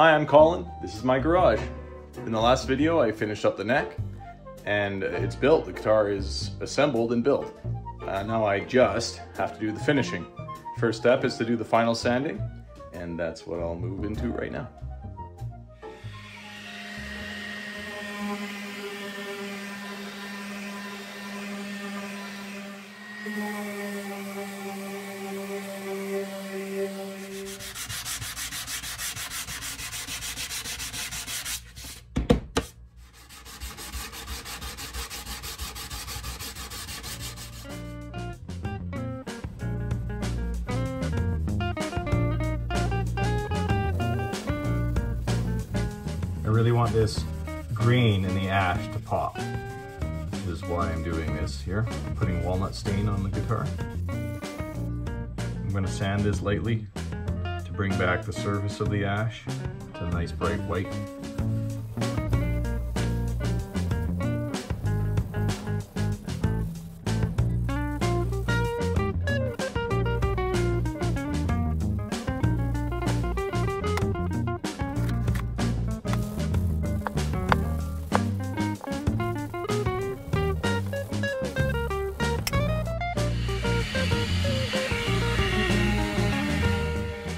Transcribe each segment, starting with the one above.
Hi, I'm Colin. This is my garage. In the last video, I finished up the neck and it's built. The guitar is assembled and built. Now I just have to do the finishing. First step is to do the final sanding, and that's what I'll move into right now. I really want this green in the ash to pop, which is why I'm doing this here. I'm putting walnut stain on the guitar. I'm going to sand this lightly to bring back the surface of the ash to a nice bright white.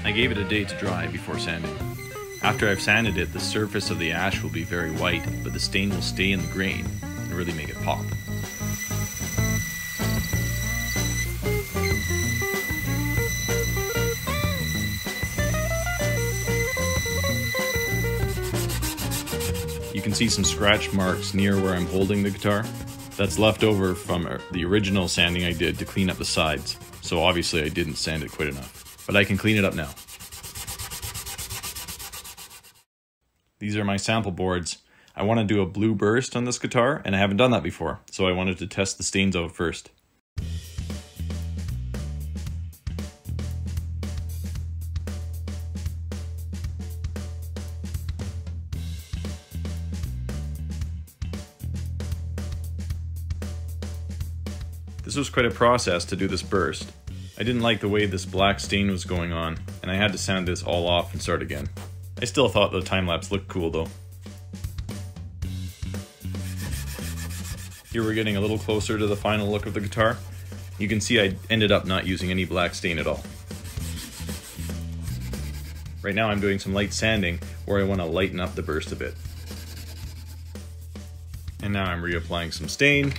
I gave it a day to dry before sanding. After I've sanded it, the surface of the ash will be very white, but the stain will stay in the grain and really make it pop. You can see some scratch marks near where I'm holding the guitar. That's left over from the original sanding I did to clean up the sides, so obviously I didn't sand it quite enough. But I can clean it up now. These are my sample boards. I want to do a blue burst on this guitar, and I haven't done that before, so I wanted to test the stains out first. This was quite a process to do this burst. I didn't like the way this black stain was going on, and I had to sand this all off and start again. I still thought the time-lapse looked cool though. Here we're getting a little closer to the final look of the guitar. You can see I ended up not using any black stain at all. Right now I'm doing some light sanding where I want to lighten up the burst a bit. And now I'm reapplying some stain.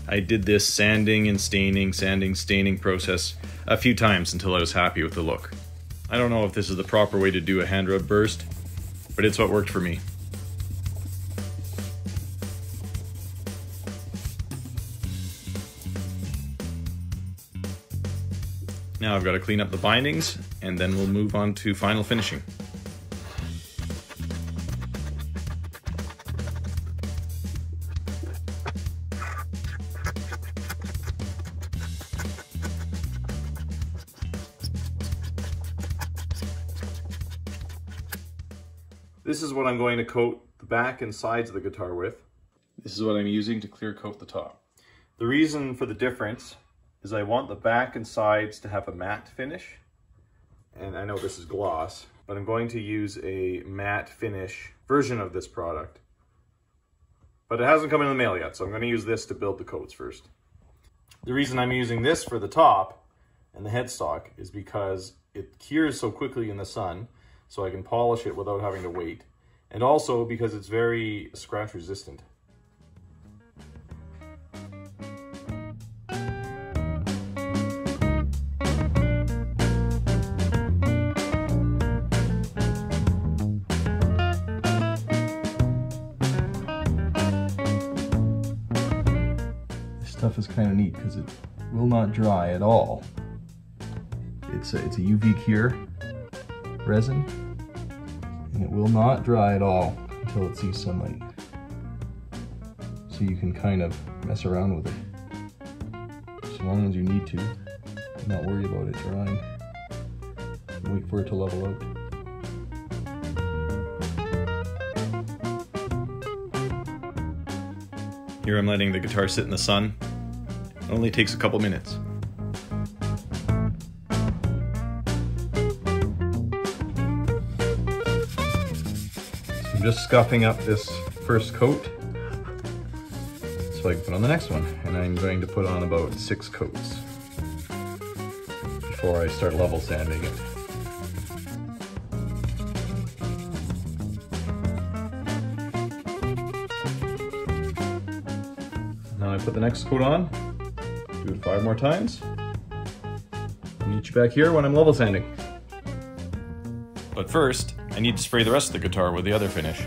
I did this sanding and staining, staining process a few times until I was happy with the look. I don't know if this is the proper way to do a hand rub burst, but it's what worked for me. Now I've got to clean up the bindings, and then we'll move on to final finishing. This is what I'm going to coat the back and sides of the guitar with. This is what I'm using to clear coat the top. The reason for the difference is I want the back and sides to have a matte finish. And I know this is gloss, but I'm going to use a matte finish version of this product. But it hasn't come in the mail yet, so I'm going to use this to build the coats first. The reason I'm using this for the top and the headstock is because it cures so quickly in the sun, so I can polish it without having to wait. And also because it's very scratch resistant. This stuff is kind of neat because it will not dry at all. It's a UV cure resin, and it will not dry at all until it sees sunlight. So you can kind of mess around with it as long as you need to, and not worry about it drying. And wait for it to level out. Here I'm letting the guitar sit in the sun. It only takes a couple minutes. just scuffing up this first coat so I can put on the next one. And I'm going to put on about 6 coats before I start level sanding it. Now I put the next coat on, do it 5 more times. I'll meet you back here when I'm level sanding. But first, I need to spray the rest of the guitar with the other finish.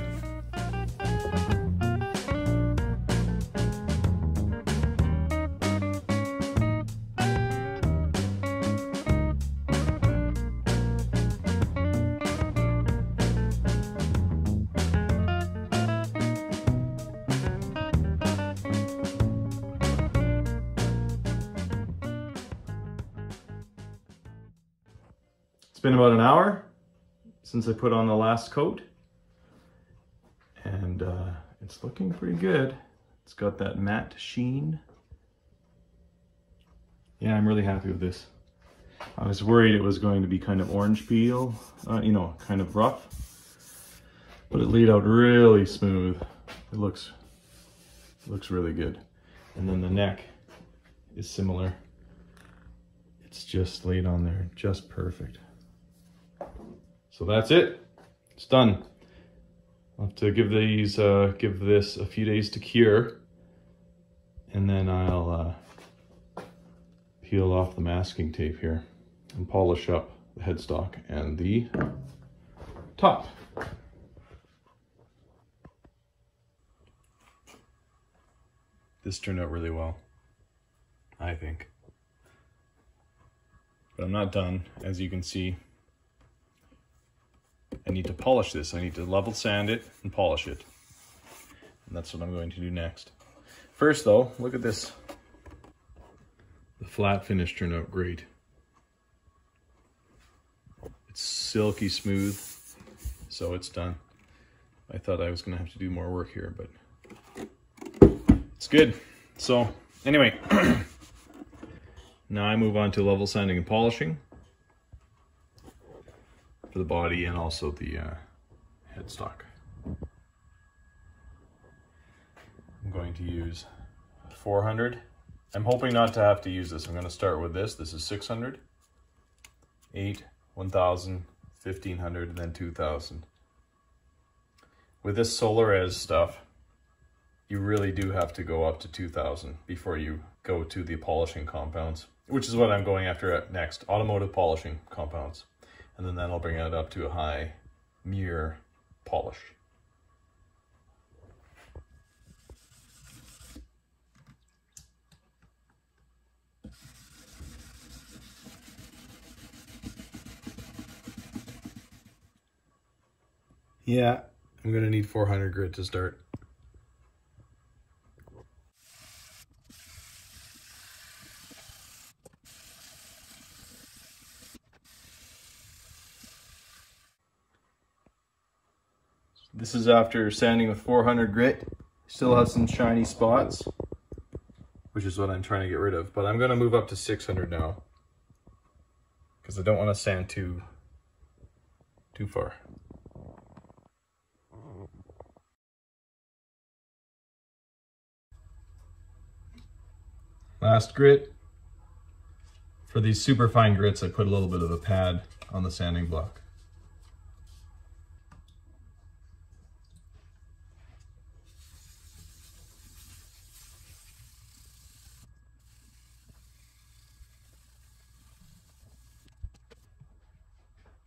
It's been about an hour since I put on the last coat, and it's looking pretty good. It's got that matte sheen. Yeah, I'm really happy with this. I was worried it was going to be kind of orange peel, you know, kind of rough, but it laid out really smooth. It looks really good. And then the neck is similar. It's just laid on there just perfect. So that's it. It's done. I'll have to give this a few days to cure, and then I'll peel off the masking tape here and polish up the headstock and the top. This turned out really well, I think. But I'm not done, as you can see. I need to polish this. I need to level sand it and polish it. And that's what I'm going to do next. First though, look at this. The flat finish turned out great. It's silky smooth, so it's done. I thought I was gonna have to do more work here, but it's good. So anyway, now I move on to level sanding and polishing for the body and also the headstock. I'm going to use 400. I'm hoping not to have to use this. I'm going to start with this. This is 600, 8, 1000, 1500, and then 2000. With this Solarez stuff, you really do have to go up to 2000 before you go to the polishing compounds, which is what I'm going after next, automotive polishing compounds. And then that'll bring it up to a high mirror polish. Yeah, I'm gonna need 400 grit to start. This is after sanding with 400 grit. Still has some shiny spots, which is what I'm trying to get rid of. But I'm going to move up to 600 now, because I don't want to sand too far. Last grit. For these super fine grits, I put a little bit of a pad on the sanding block.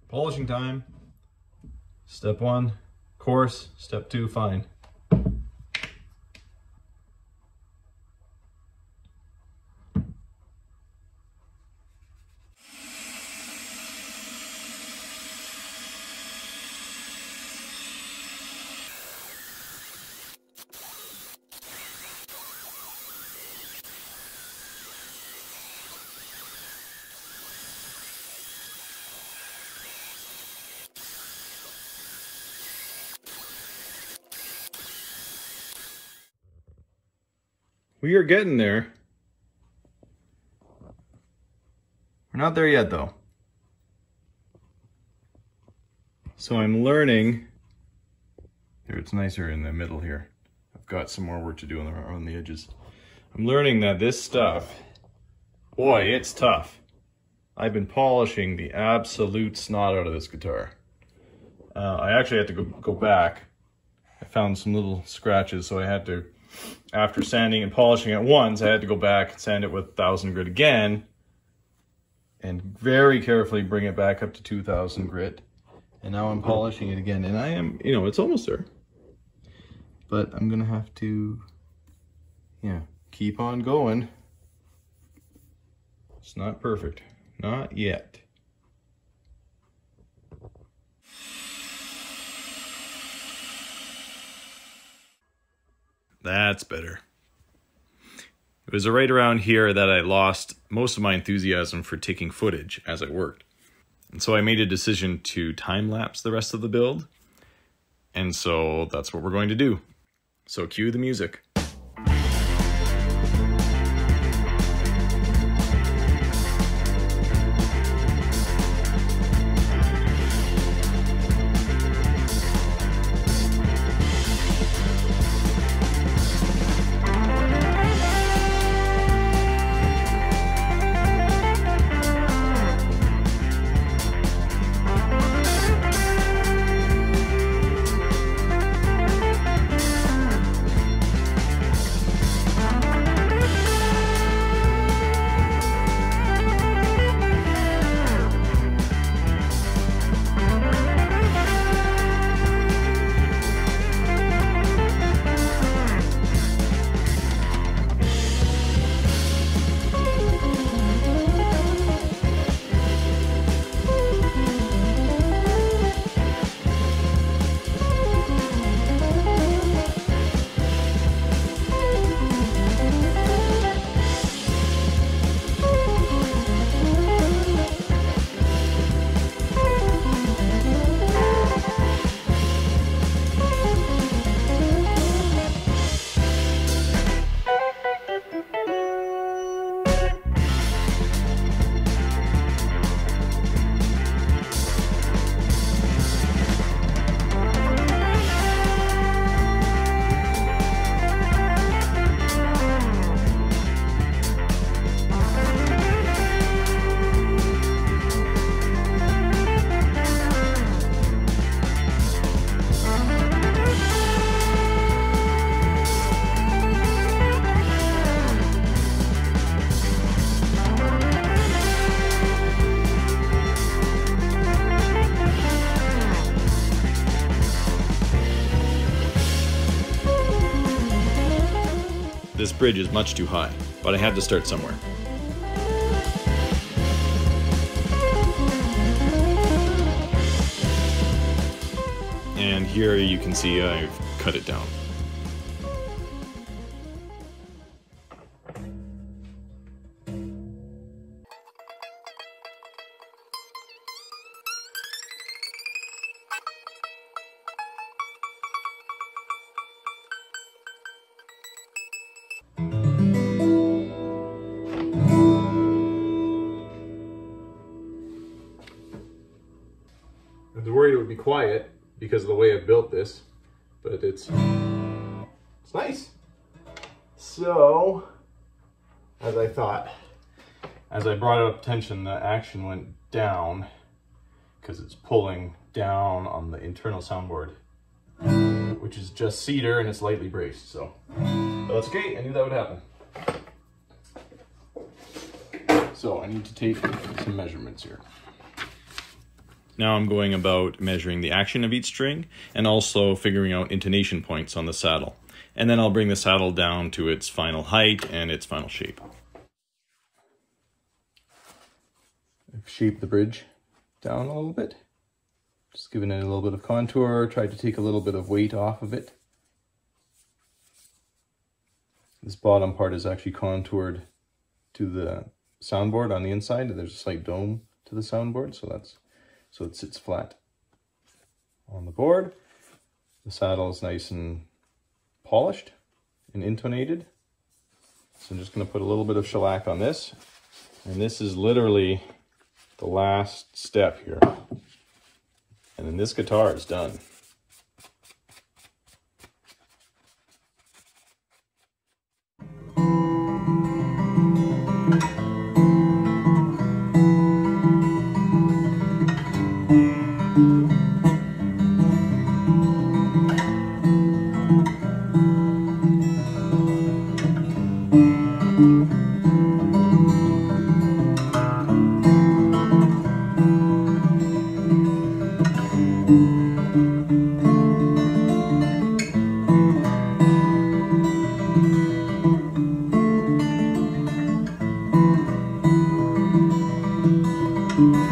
Polishing time. Step 1, coarse. Step 2, fine. We are getting there. We're not there yet though. So I'm learning Here, it's nicer in the middle here. I've got some more work to do on the edges. I'm learning that this stuff, boy, it's tough. I've been polishing the absolute snot out of this guitar. I actually had to go back. I found some little scratches, so I had to, after sanding and polishing it once, I had to go back and sand it with 1000 grit again, and very carefully bring it back up to 2000 grit. And now I'm polishing it again, and I am, you know, it's almost there. But I'm gonna have to, yeah, keep on going. It's not perfect. Not yet. That's better. It was right around here that I lost most of my enthusiasm for taking footage as I worked. And so I made a decision to time-lapse the rest of the build. And so that's what we're going to do. So cue the music. This bridge is much too high, but I had to start somewhere. And here you can see I've cut it down. I was worried it would be quiet because of the way I built this, but it's nice. So, as I thought, as I brought it up tension, the action went down because it's pulling down on the internal soundboard, which is just cedar and it's lightly braced. So, but that's okay. I knew that would happen. So I need to take some measurements here. Now I'm going about measuring the action of each string and also figuring out intonation points on the saddle. And then I'll bring the saddle down to its final height and its final shape. I've shaped the bridge down a little bit. Just giving it a little bit of contour, tried to take a little bit of weight off of it. This bottom part is actually contoured to the soundboard on the inside. There's a slight dome to the soundboard, so it sits flat on the board. The saddle is nice and polished and intonated. So I'm just going to put a little bit of shellac on this, and this is literally the last step here. And then this guitar is done. it.